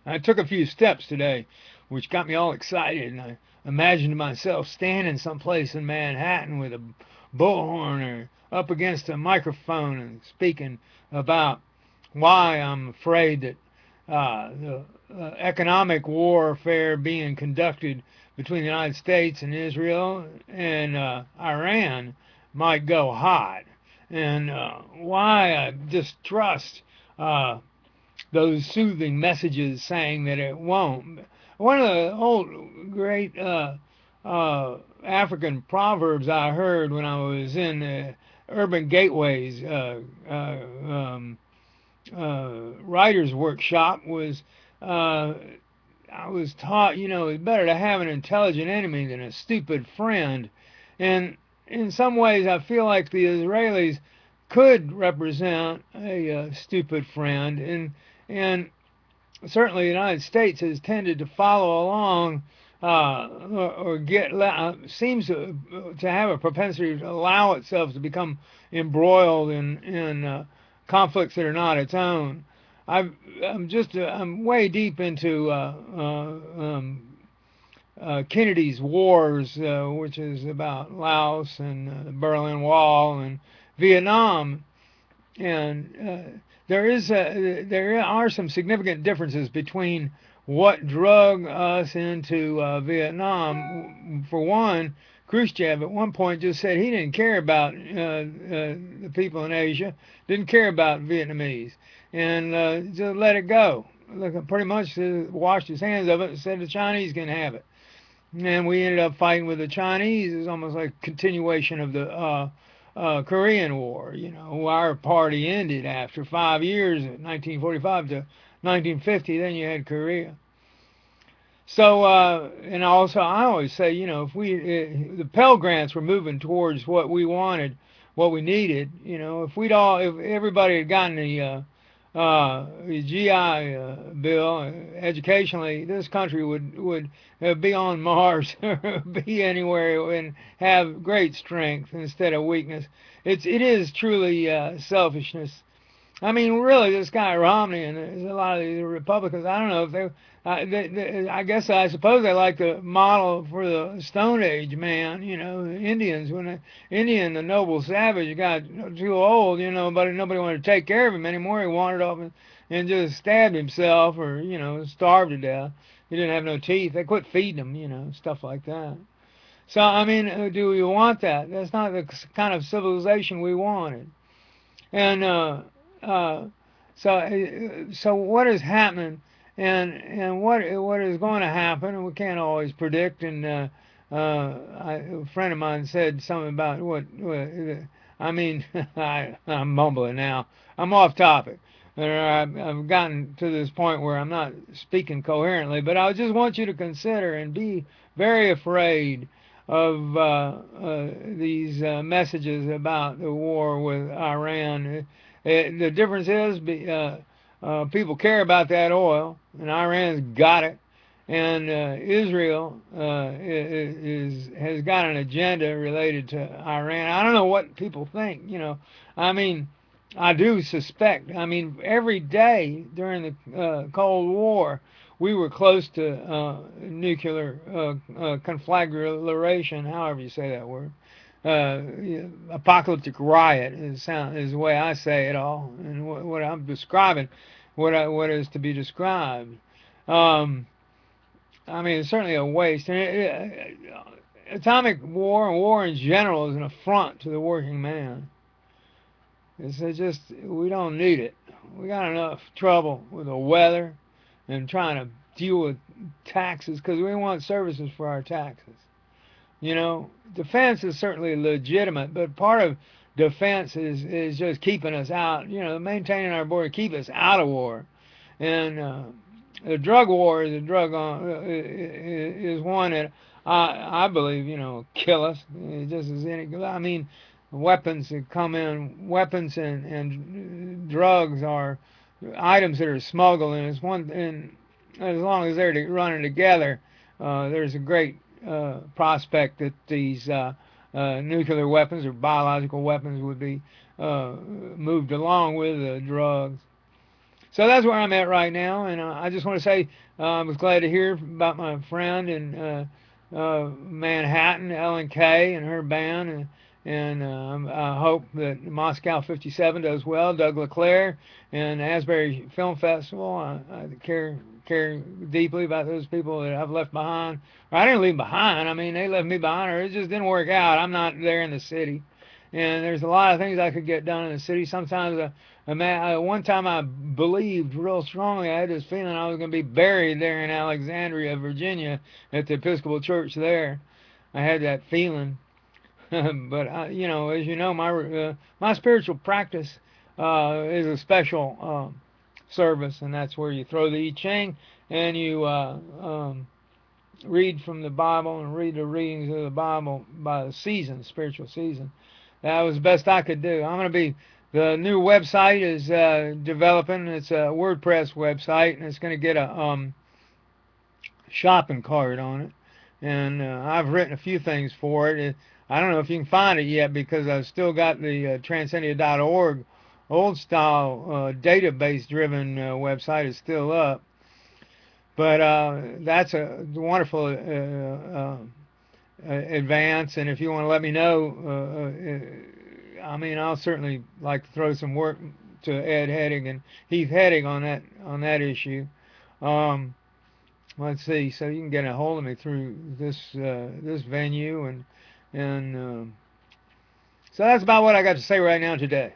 I took a few steps today, which got me all excited, and I imagined myself standing someplace in Manhattan with a bullhorn or up against a microphone and speaking about why I'm afraid that the economic warfare being conducted between the United States and Israel and Iran might go hot, and why I distrust uh, those soothing messages saying that it won't. One of the old great African proverbs I heard when I was in the Urban Gateways writer's workshop was uh, I was taught, it's better to have an intelligent enemy than a stupid friend. And in some ways, I feel like the Israelis could represent a stupid friend, and certainly the United States has tended to follow along or get seems to have a propensity to allow itself to become embroiled in conflicts that are not its own. I'm way deep into Kennedy's Wars, which is about Laos and the Berlin Wall and Vietnam, and there are some significant differences between what drug us into Vietnam. For one, Khrushchev at one point just said he didn't care about the people in Asia, didn't care about Vietnamese, and just let it go. Look, pretty much washed his hands of it and said the Chinese can have it. And we ended up fighting with the Chinese. It's almost like a continuation of the Korean War. Our party ended after 5 years, 1945 to 1950. Then you had Korea. So, and also, I always say, if the Pell Grants were moving towards what we wanted, what we needed, if everybody had gotten the GI Bill, educationally, this country would be on Mars, or be anywhere, and have great strength instead of weakness. It is truly selfishness. I mean, really, this guy Romney and there's a lot of the Republicans. I don't know if I guess I suppose they like the model for the Stone Age man. The Indians, when the Indian, the noble savage, got too old. But nobody wanted to take care of him anymore. He wandered off and just stabbed himself, or starved to death. He didn't have no teeth. They quit feeding him. Stuff like that. So I mean, do we want that? That's not the kind of civilization we wanted. And uh, so what is happening, and what is going to happen, and we can't always predict. And a friend of mine said something about I mean, I'm mumbling now. I'm off topic. I've gotten to this point where I'm not speaking coherently, but I just want you to consider and be very afraid of these messages about the war with Iran. The difference is people care about that oil, and Iran's got it, and Israel has got an agenda related to Iran. I don't know what people think. I mean, I do suspect. I mean, every day during the Cold War, we were close to nuclear conflagration, however you say that word. Apocalyptic riot is the way I say it all, and what I'm describing, what is to be described. Um, I mean, it's certainly a waste. And atomic war and war in general is an affront to the working man. It's just we don't need it. We got enough trouble with the weather and trying to deal with taxes because we want services for our taxes. Defense is certainly legitimate, but part of defense is just keeping us out, maintaining our border, keep us out of war. And the drug war is a drug on is one that I believe kill us just as any. I mean, weapons that come in, weapons and drugs are items that are smuggled, and it's one and as long as they're running together, there's a great prospect that these nuclear weapons or biological weapons would be moved along with the drugs. So that's where I'm at right now, and I just want to say I was glad to hear about my friend in Manhattan, Ellen Kay, and her band, and I hope that Moscow 57 does well. Doug LeClaire and Asbury Film Festival. I care deeply about those people that I've left behind. Or I didn't leave behind. I mean, they left me behind, or it just didn't work out. I'm not there in the city, and there's a lot of things I could get done in the city. Sometimes one time I believed real strongly. I had this feeling I was going to be buried there in Alexandria, Virginia, at the Episcopal Church there. I had that feeling, but as you know, my spiritual practice is a special service, and that's where you throw the I Ching and you read from the Bible and read the readings of the Bible by the season, spiritual season. That was the best I could do. I'm going to be The new website is developing. It's a WordPress website, and it's going to get a shopping cart on it. And I've written a few things for it. I don't know if you can find it yet because I've still got the transcendia.org old style database driven website is still up. But that's a wonderful advance. And if you want to let me know, I mean, I'll certainly like to throw some work to Ed Heading and Heath Heading on that issue. Um, let's see. So you can get a hold of me through this venue, and so that's about what I got to say right now today.